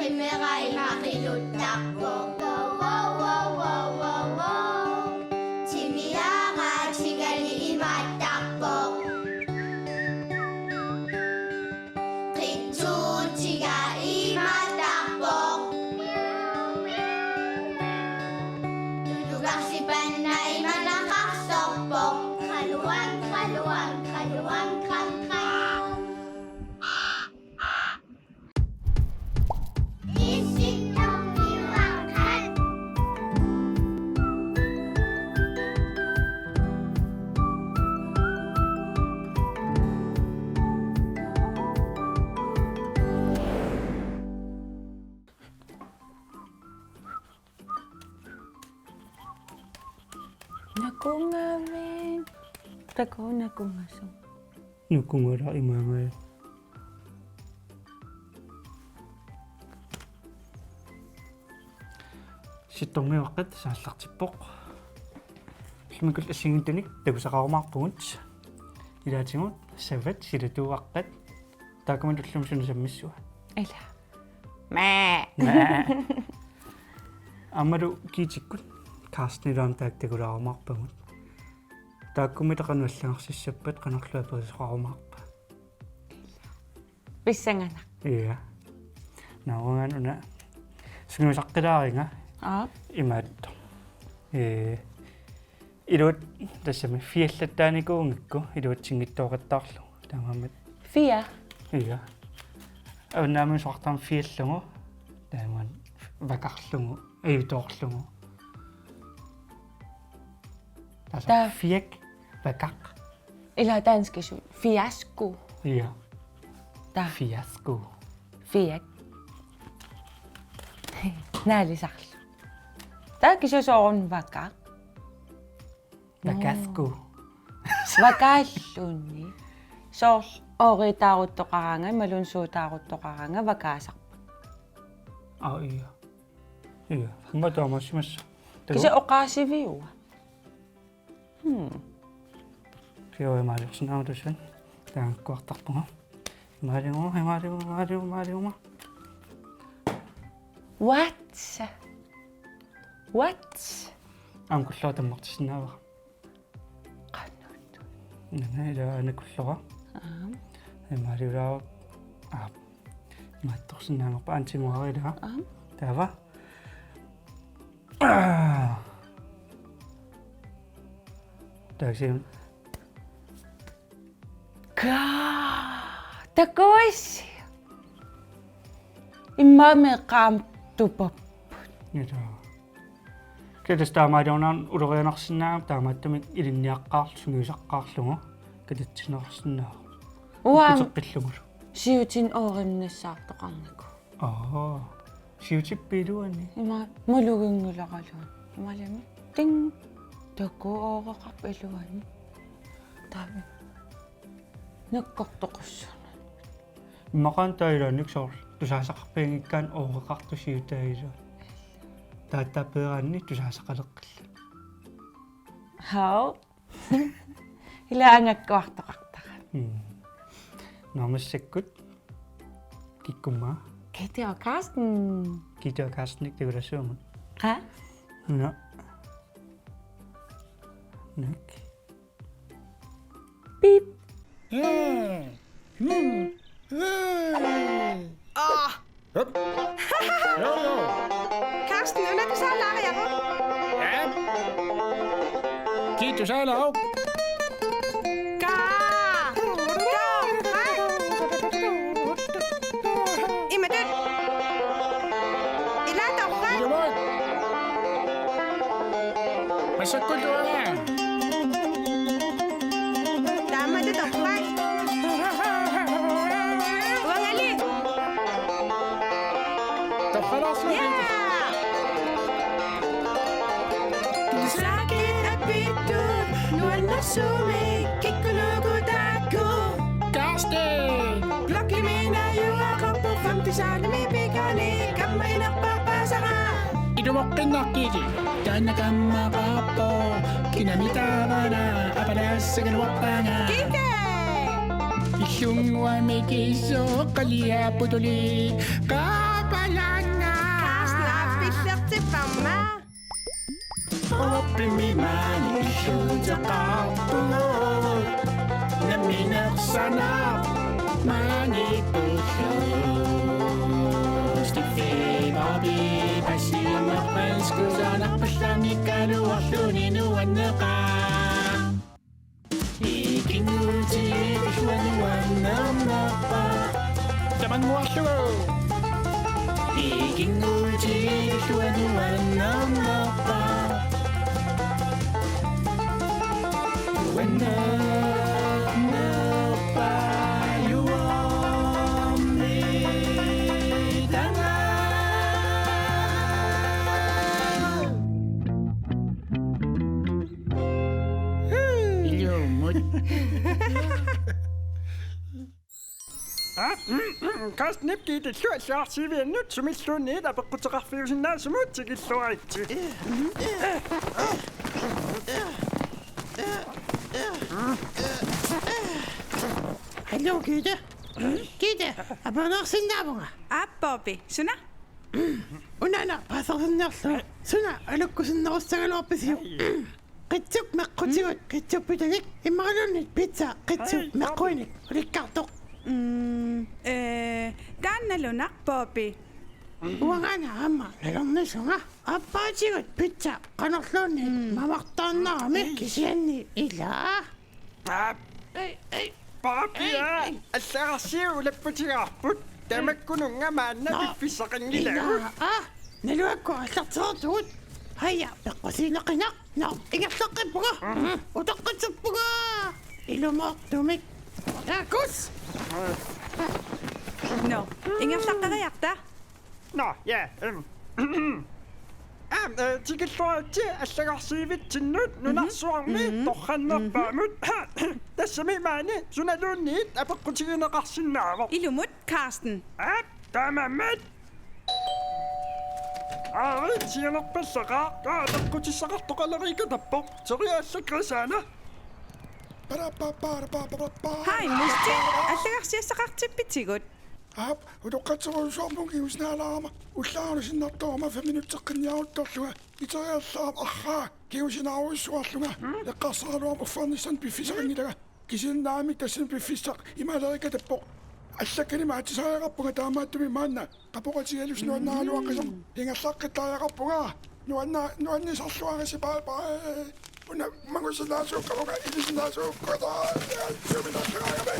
Makimeray, makilutakbo. Wow, wow, wow, wow, wow. Chimiyaga, chigali imatakbo. Kitsu, chiga imatakbo. Tutugak si Panay, malakaksokpok. Kaluwang, kaluwang, kaluwang, kangkang. Isip ng iwakan. Naku nga, men. Tako, naku nga so. Naku nga ra imangay. Sitongay wakit saallartippoq. Simikul assingintnik tagusaqarumaarpugut. Ilaatingut savat silatuuaqqat. Taakamut ullumsunu sammissua. Ila. Mää. Amaru kiitikkut kaastnilaam taaktakulaarumaarpagut. Taakkumitaqanuallangarsissappat qanarluaperisaqarumaarpa. Pissangana. Iya. Naungan una. Sungusaqqilaaringa imaatto. Iluut tassami fiallattaanikuungikku iluutsingittooqattaarlu taamammat. Fia. Iya. Avnaamun soartaam fiallungu taaman vakarlungu ayutoorlungu. Ta fiak vakaq. Ila danskisut. Fiasko. Iya. Ta Fiasko. fiak. Naalisarlu. Ta kisusoorun vakaq. Vakasku. Vakallunni. Soor ooritaaruttoqaranga malunsuutaaruttoqaranga vakaasaq. Iya. Iya. Hamataamasimassa. Kisa oqaasiviua. Kio maaliqsunaamutusan. Taankuartarpunga. Maaliuma. What? Amkullua tammartisnaava. Qannut. Nana anakullua. Maaliulaa. Maattorsinnaamaqpa antimuarila. Taava. Taksim. Takois. Imame qam tupap. Nita. Kedes taamaadionaan ulorianarsinnaam taamaattamik ilinniaqqaarlu sungiusaqqaarlugu katatsinersinnaa. Uam Kuteqqillugulu. siutin oorimnassaartoqarniku. Siutippiluani. Ima mulugingulaqaluun. Imalami ting taku ooqaqap iluani. Taami. Nakkortoqussun. Maqaan tailaanik soor tusaasaqarpiangikkaan ooqaqartu siutailu. Taatappeeraanni tusaasaqaleqqilla. Hau. Ilaangakkuartoqartara. Namassakut kikkummaa Kete og Karsten. kitaakaasnik tagulassuumat. Qa? No. Nak. Pip. Karsten, unna saa laariaqu. Kiitos aina au. Imadet. Ilatorra. Jumal. Masakkultuana. Taamadetorra. Wangali. خلاص Sakit at bitur, nual na sumik, kikulugudago. Karsten! Blokkimina yung ako po, famtisali may bigani, kamay nagpapasaka. Idumokin na kiki, daan na kamapapo, kinamitawa na, aparas sa ganwapanga. Kike! Isyungwa may kiso, kaliya putuli, palanga. Oppimimaani suutaqarpungut naminersanaq maanipulluus tiffimabi passiamaqpanskusaanaqpallanikaluarluni nuanneqaa ikinguutiiluannuannernerpa tamanmuarlugu ikinguutiiluannuannernerpa nuannerpa yuammitanga ilumut Kasnipki det slår sig sige nyt som et slå ned og på trafikken der som ud til slå ikke. Hallo, Gitte. Gitte, апанарсиннаавнга. Бобби, суна? Унана, пасарсиннерлу. Суна, алуккусиннеруссагалуарписиу. Qitsuk meqqutigut, qitsuppitalик, иммаралуннит питса, qitsuk meqquinik, ulikkartoq. Taannalunaq, Bobbi. Uangana amma, lalornisunga. Appaatigut pitsa, qanorluunni, mamartaannarami, kisianni, ila. Papia, allaqarsiu lapputigaarput tamakkununga maanna piffissaqangilagu. Naluakku аллартеэртугут. Хая, пеққусинеқинақ. No, ingerlaqippuga. Utaqqitsuppuga. Ilumortumik. Takus. No, ingerlaqqariarta. Nå, ja. Tikilluarti allaqarsiivittinnut nunarsuarmi torrannerpaamut. Tassami maani sunaluunniit apeqqutigineqarsinnaavo. Ilumut, Karsten. Tamammat. Sianerpallaqa apeqqutissaqartoqaleriikatappoq seriaallakkrisaana. Hej, Musti. Allaqarsiassaqartippitigut. Ap, utoqqatseruusuarmugi usnaalaarama ullaarusinnertorma 5 minutteqqinniaruttorluga iteriallaam arraa kiusinaaruissuarluga eqqarsaqaluam uffernissan piffisaqingilaga kisinnaami tassin piffissaq imalerikatappoq allakkalima atisaajarappuga taamaattumi maanna qapoqatigalusnuannaaluaqisam ingerlaqqitaajarappuga nuannisarluarisi paapa una mangusinaasuuqqaluga ilisinaasuuqqata suminaaqaraagame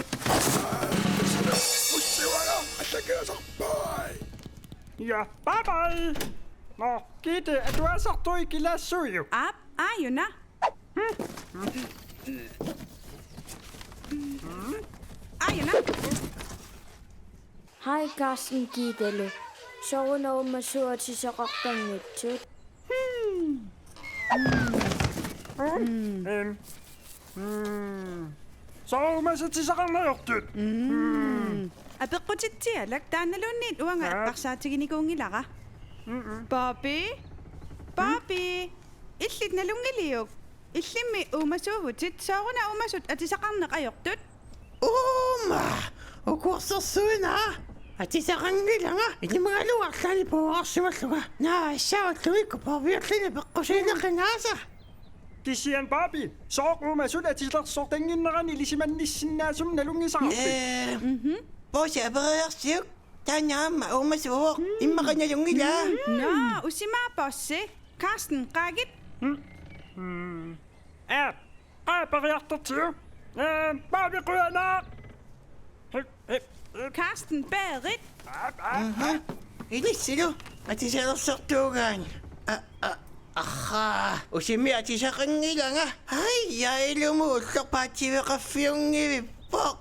Ussiwala, allakkilasarpai. Ja, bye bye. Nå, Gitte, du asartu ikilassuju. Ajuna. Ajuna. Hej Karsten Gidelu. Soven over med sur til så røgtangitsut. Soumassa tisaqarnajortut. Apeqqutittialak taannalunniit uanga aqparsaatiginikuungilaqa. Bobbi. Bobbi. Illit nalungiliuk. Illimmi uumasuuvutit sooruna uumasut atisaqarneqajortut. Uma, ukuorsersuina. Atisaqangilanga, ilimagaluarlani puuarsualluga. Naassaawalluikku parviorlini peqqusiineqinaasa. Kisian Bobby, soorummasut atilersortanginnerani lisimannissinnaasum nalungisaqarpi. Posi apereersiuk. Taanyaamma uumasuuq immaqanalungila. No, usimaa possi. Karsten, qaagit. Qapariartartiu. Bobby quyanaaq. Karsten, Berit. Ilissilu, atisalersortuugaani. Aha, usimi atisaqangilanga. Ai, ilumu ullorpaativeqaffiungivippoq.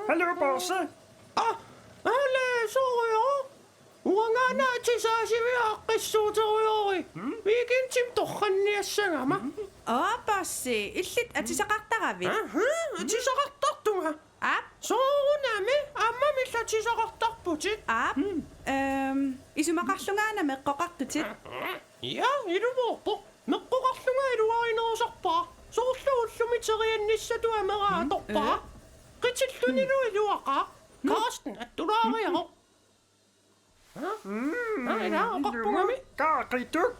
Hallo, Bosse. Ale, sorry. Uangana atisaasiviaqqissuuteriori. Weekendtim torranniassangama. Possi. Illit atisaqartaravit. Atisaqartartunga. Soorunami, amma millatisaqartarputit. Isumaqarlungaana meqqoqartutit. Ja, iluvuorpo. Meqqoqarlunga iluarinersarpaa. Soorluullumiteriannissatu ameraatorpaa. Qitillunilu iluaqa. Karsten, at du der er jo. Nej, der er godt på mig. Kaakrituk.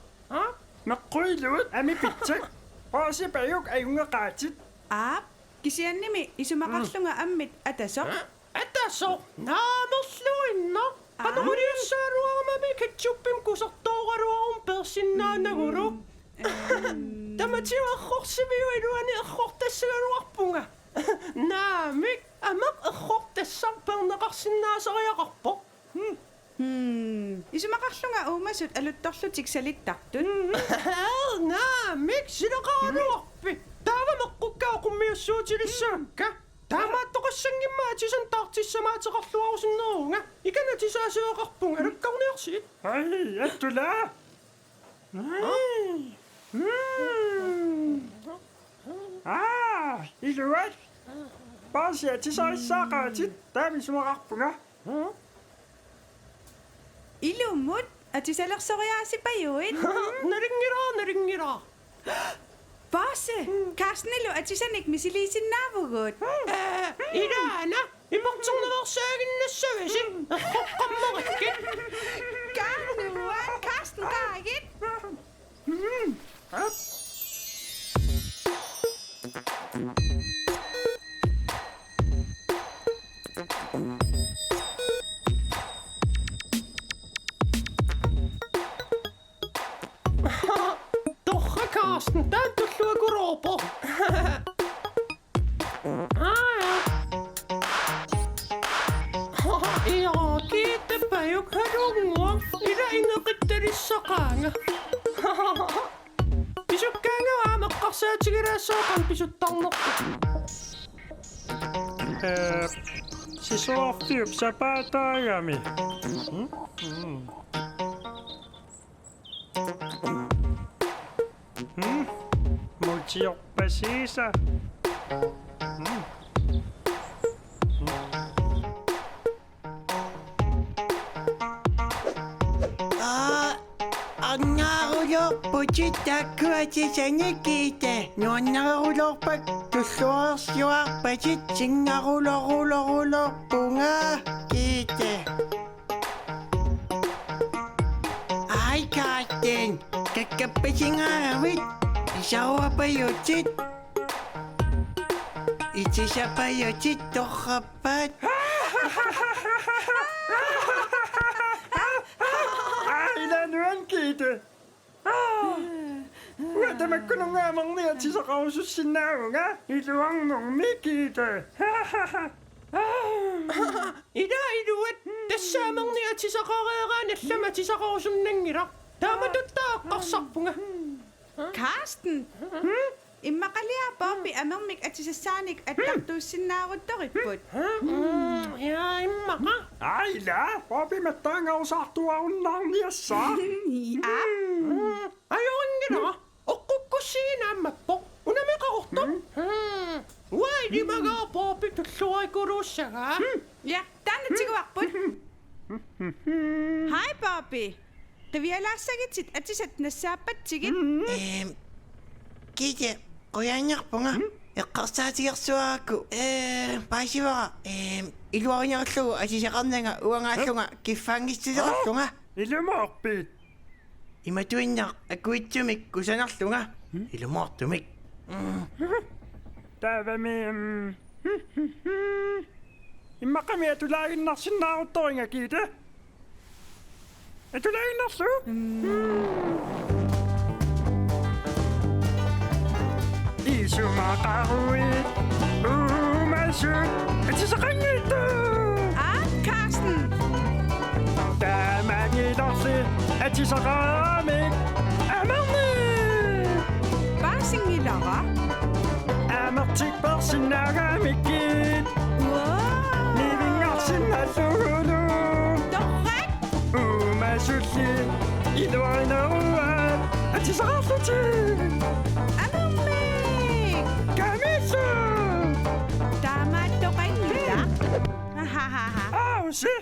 Makkuilut ami pitsak. Pasi payuk ayunga kaatsit. Kisiannimi isumakallunga ammit atasoq. Ataso. Naamerluinno. Qanuriussaaruarmami ketchuppim kusartooqaluarum persinnaanagulu. Tamatiuarrorsiviu iluani errortassagaluarpunga. Naamik amaq errortassarperneqarsinnaasariaqarpo. Isumakallunga uumasut aluttorlutik salittartut. Naamik sileqaaluarpi. Taavameqqukkaaqummiussuutilissaakka. Taamaattoqassangimmaatisan taartissamaatiqarluarusinneruunga. Ikanatisaasiaqarpunga alukkarniarsiit. Ai, attula. Iluat. Pasi atisarissaaqaatit taamisumararpunga. Ilumut atisalersoриаасипаюит. Naringira. Bosse, Karsten ilu atisanik misiliisinnaavugут. Ilaana, imortornersaagиннассависи. Qammarikkit. Karnuan, Karsten kaagit. Torra Karsten, tän tulluakuruupo. Ia kiittepääjuk harungua. Ila ineqittalissaqaanga. Pisukkaanga aameqqarsaatigilaassaaqan pisuttarnertu. Sisuarfiup sapaataagami. Multiorpasiisa. Angaruloorputit takkuatisanikkiite nuannarulorpak tulluarsiuarpatit singarulorulorulorpunga kiite. Ai Karsten, kakkappasingaavit isauapayutit. Itisapayutit torrappat. Ilanuan kiite. Uatamakkunungaamangni atisaqarusussinnaavunga iluarnurmi kiite. Ida iluat tassaamerni atisaqareeraan allama atisaqarusumnangila. Taamatutaaqqarsarpunga. Karsten, immaqaliarpaarpi amermik atisassaanik attartuussinnaaruttoripput. Ja immaqa. Aila, papi mattaangarusaartuarunnarniassa. Ajoringila. Oqqukkussiinaamappo. Unamiqarortu. Uailimagaa paapi tulluaikuluussagaa. Ja, taannatiguarput. Hej, Bobby. Qivialaarsagitit atisat nassaapatsigit. Kiite, qoyaannerpunga. Eqqarsaatigersuaakku. Paasivara. Iluarinerlugu atisaqarnanga uangaallunga kiffaangistiserallunga. Ilumaarpiit. Imatuinnar akuitsumik kusanarlunga. Ilumaartumik. Taavami immaqami atulaaginnarsinnaaruttoringa kiite. Atulaaginnarlu? Isumaqaruit uumasut atisaqangiittu. Karsten. Taamangilorsi atisaqaramik amarni. Barsingilара. Amartikpersinnaagamikkit. Nivingarsinnallugulu. Torrak. Uumasulli iluarineruat atisaqarlutik. Amermik. Kamissu. Taamaattoqannita. Ausi.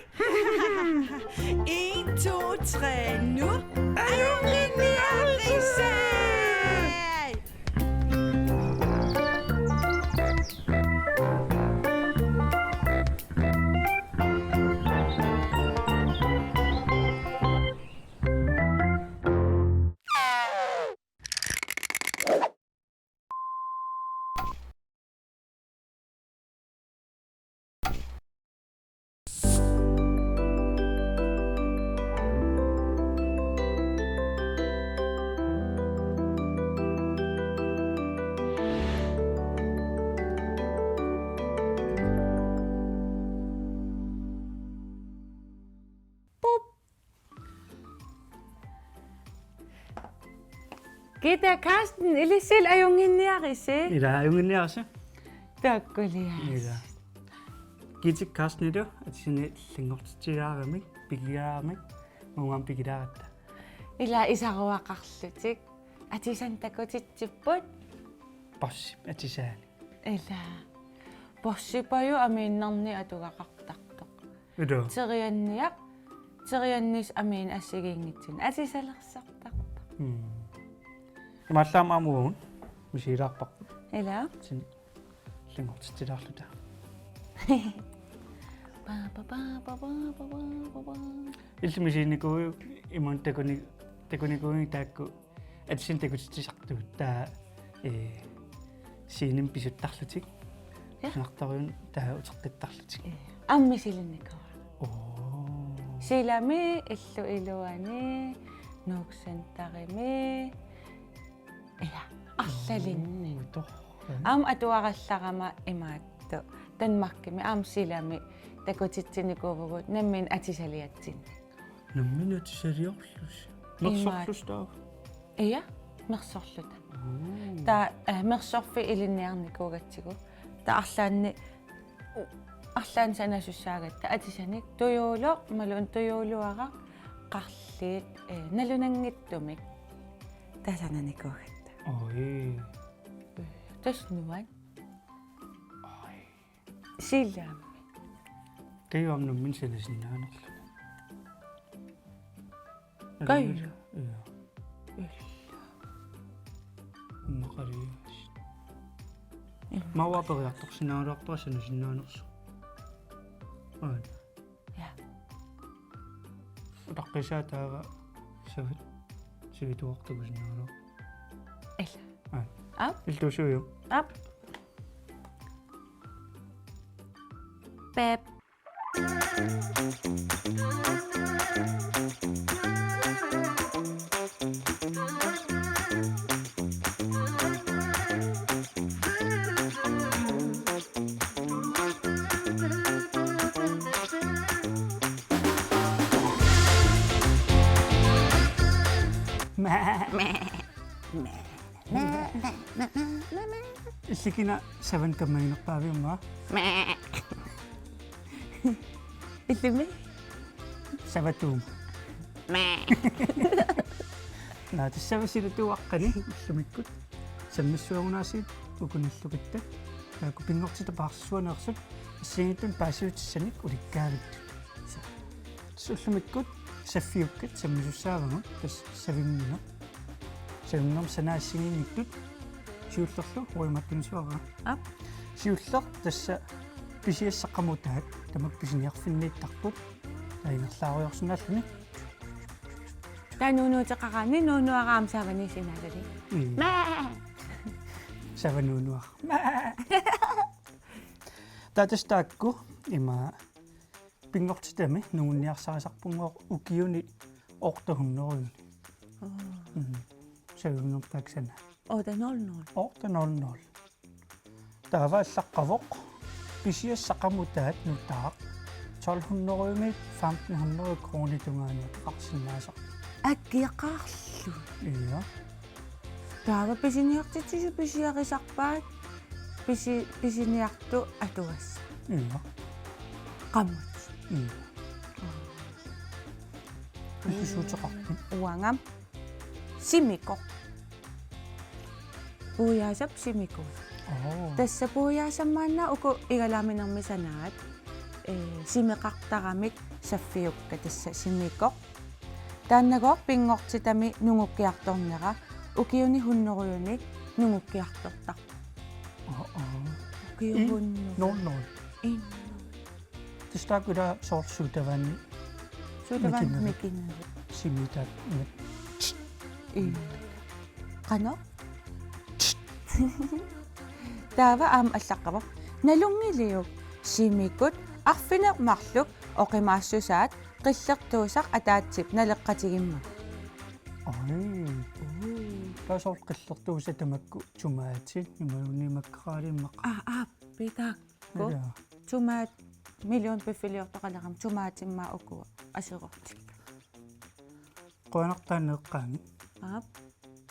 1, 2, 3, nu. Ayunginniarisse. Kita Karsten ilisil ayunginniarisi. Ila ayunginniarsi. Takkulia. Ila. Kitik Karsten at sine lingortitiaramik, pigiaramik, mungam pigidaata. Ila isaruaqarlutik. Atisan takutitsiput. Bossip atisaani. Ila. Bossipayu aminnarni atugaqartartoq. Udo. Teriannis amin assigiingitsin. Atisalerssartarta. Imaallaam aamuun misiilaarpaq Ila. sin lingortitiaarluta. Ilmisiinniku imun takunikuuni taakku atsin takutitisartuut taa siinim pisuttarlutik. Nartarun taa uteqittarlutik. Ammisilunnikua. Oo. Silami illu iluani nuuksantarimi. Ila. Arlalinni. Am atuarallarama imaattu. Tanmarkimi am silami takutitsinikuvugut nammin atisaliatsin. Nammin atisaliorlus. Mersorlustaa. Iya, mersorluta. Ta mersorfi ilinniarnikuugatsigu. Ta arlaan sanasussaagat atisanik tuyuulo malun tuyuuluara qarliit nalunangittumik tasananikuugatta. Oi. Tasnuan. Silami. Kayuam nammin sanasinnaanarlu. Kayu. Iya. Maqarias. Mawaperiartorsinaaluartua sanasinnaanерсу. Aa. Ja. Utaqqisaa taaga savat sivituartugusinaalu. Illa. Aa. Ap. Iltuusuyu. Ap. Pep. Illikina savan kammaginerpaaviummaa. Illumi. Savatuum. Naatissavasilutuaqqani illumikkut sammissuagunaasiit ukunillukitta taaku pingortita paarsuaneersut assigittun paasiutissaniik ulikkaavittu sullumikkut saffiukkat sammisussaavagut tas savimmina savimnerm sanaassigiinniktut siullerlu uimattunsuara Ap. siuller tassa pisiassaqamutaat tamak pisiniarfinniittarput taingerlaariorsunaalluni Tanunuuteqaqani nuunuaraam saavani sinaalali. Savanunuar. Tatastaakku ima pingortitami nuunniarsarasarpungoor ukiuni ortahunneruyuni. Savimnertaksana. Oda 00. Ortanolnol. Taavaallaqqavoq pisiassaqamutaat nutaaq 1200 1500 kroonitungaaniat qarsinnaasaq. Akkiaqaarlu. Iya. Taava pisiniartitisu pisiarisarpaat pisiniartu atuassa. Iya. Qammut. Iya. Pisuuteqarput. Uangam simiko. Puyaasap simiko. Tässä puuyaasammaanna uku igalaaminermisanaat simeqartaramik saffiukka tassa simiko. Taannagoor pingortitami nungukkiartornera ukiuni hunneruyuni nungukkiartortar. Ukiuhunnu. No. Innu. Tistaakuda soorsuutavanni Suutavan mikinnu. simitaat Innu. Qano? Taava aam allaqava. Nalungiliu simikut arfinermarluk oqimaassusaat qillertuusaq ataatsip naleqqatigimma. Ai. Taasor qillertuusa tamakku tumaatsin imaunimakkaraaliimmaq. Pitaakku. Tumaat million pifiliortoqalaqam tumaatimmaa ukua asirortik. Qoanartaaneqqaangi.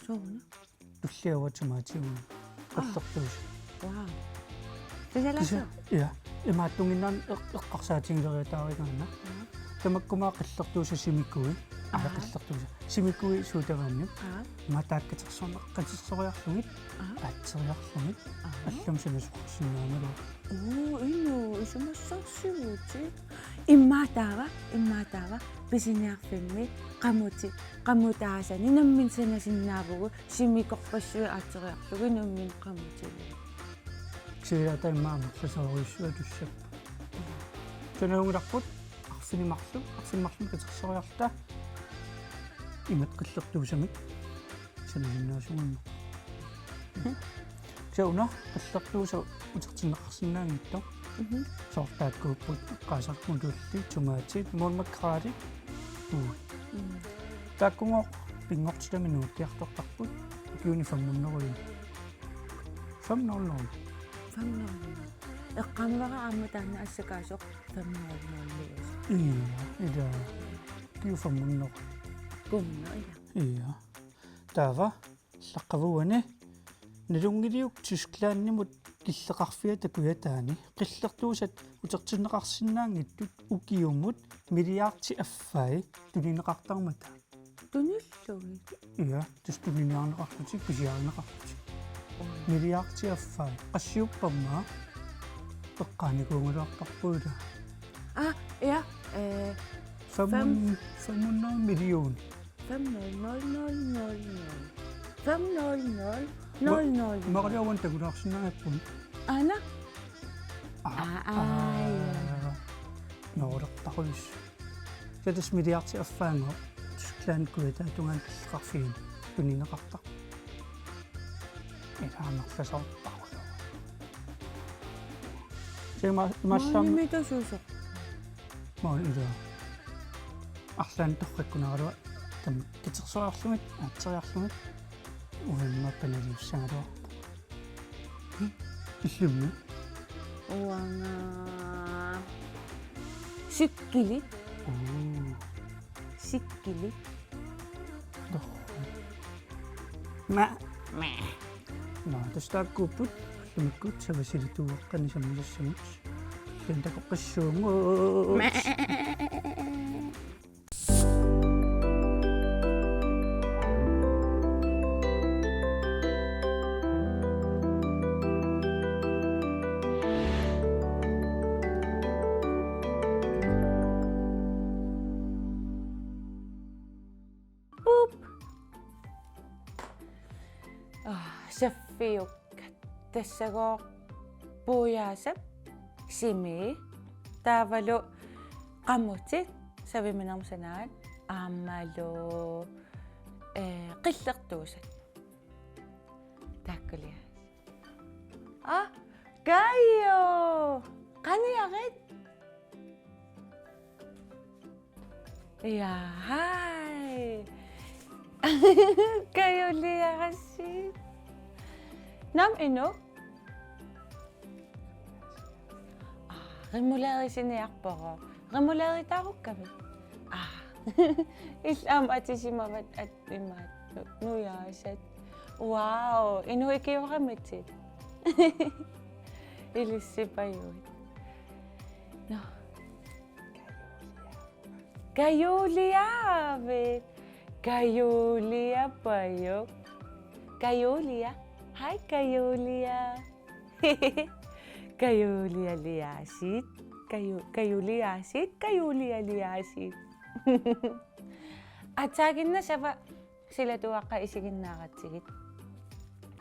Suuna. туллиаватимаатигуун қаллертуус Wow. Тусалаасо. я имааттунгиннаан эққарсаатингилериатааригаана тамаккумаа қаллертууса симиккуи қаллертууса симиккуи суутавааннут матааккатерсорнеққатиссориарлугит аатсериарлугит аллум сунасуқарсинаамалу Ину исумассарсивути. Иммаатаава писиниарфимми qamutaasani nammin sanasinnaavugu simikoqpassui aateriarlugu nammin qamutilu. сириата имаамерласаориуссуа туссап танаунгиларпут арсинимарлу катерсориарта имат қиллертуусамик санасиннаасугунна сауна қиллертууса утертиннеқарсинаангитто сортааккууппут qaasarmutulli tumaati muunmakkraali taakkungo pingortilami nuuttiartortarput uniformmunnerui 5:00 Eqqamvara aamutaanna assakaasoq 5:00 ida uniformmunner kumma iya taava иллаққавуани налунгилиук тусклааннимут киллеқарфиа такуятаани қиллертуусат утертиннеқарсинаангиттут укиуммут милиарти аффай тунинеқартармата tunillugi iya тустунниарнеқартутик писиарнеқартутик милиарти аффай qassiupparmaa эққааникуунгалуартарпуула ja 500 million 5:00 мақалиаван такулаарсинааппун ana норертақуис сэтс милиарти аффаанго тусклаан куята тунгаан киллеқарфиин тунинеқартар элаамерласаортарулу маллам митасуусо маа ида арлаан торраккунаарава там китерсориарлугит аатсериарлугит уанмаппаналиуссагалуар иллумми уанга sikkili ма тастааккууппут лумиккут савасилитуuqqani саммилассамут тентакоққиссуунгу saffiukkat tassagoo puuyaasap simi taavalu qammutit saviminarmusanaat aammalu qillertuusat taakkulia Kayo qaniarit ja hai Kayo liaqassit Nam ino rimularisiniarporo rimularitaarukkavit illam atisimavat attimaat nuyaasat wow inu ikiuqamitsit ilissipayuit no Kayuliavit Kayulia payuk Kayulia Hi Kayulia Kayulia liasit Kayulia liasit Atsaginna sava sila tuwaqqa isiginnaaqatsigit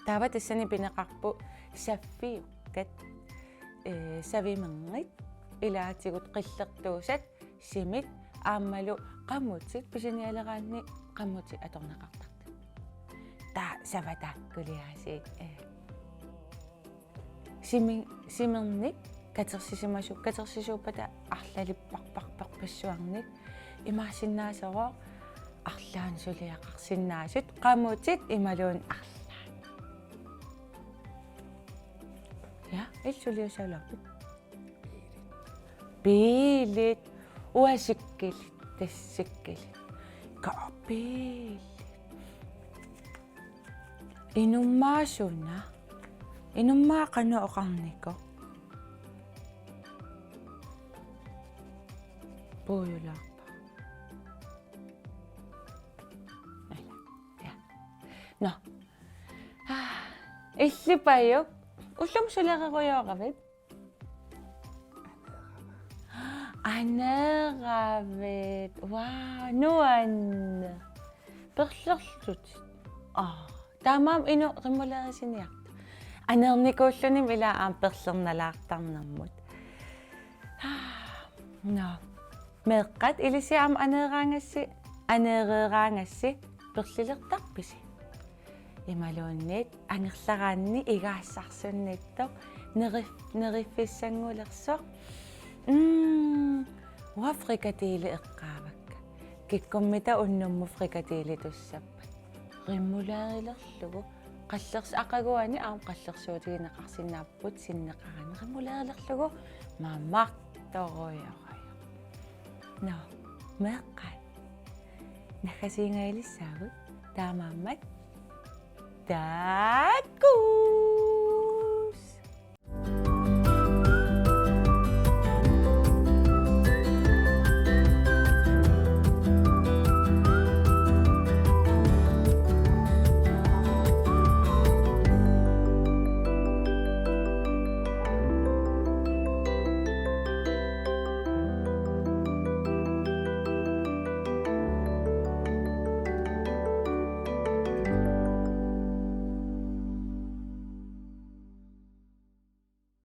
Taava tassani pinaqarpu saffiukkat savimangit ilaatigut qillertuusat simit aammalu qammutit pisinialeraanni qammutit atornaqartart ta savataakkuliaasiit simernik katersisuupata arlalipparparparpassuarnik imarsinnaasero arlaan suliaqarsinnaasut qammutit imaluun arlaan ja ilsuliusaulaput piilit uasikkilit tassikkilit kaappiil Inummaasuna. Inummaa kanuoqarniko. Puuyulaarpa. Ja. No. Иллипаюк. Уллум сулереруйоqavit. Анеqavit. Вау, нуанне. Перлерлут. Таамаам ину qimmulerisiniarta. Анерникууллуним илааам перлерналаартарнэрмут. No. Meqqat ilisiam aneereeraangassi perlillertarpisi. Imaluunnit angerlaraanni igaassarsunnittoq nerifissangulersoq. Wa frikatiili eqqaavakka. Kikkummita unnummu frikatiili tussappat. Rimulaarilerlugu qallers aqaguani aam qallersuutigineqarsinnaarput sinneqarani rimulaarilerlugu maammartoruyoq. No, meqqat. Nakasiingailissaavut taamaammat taakku.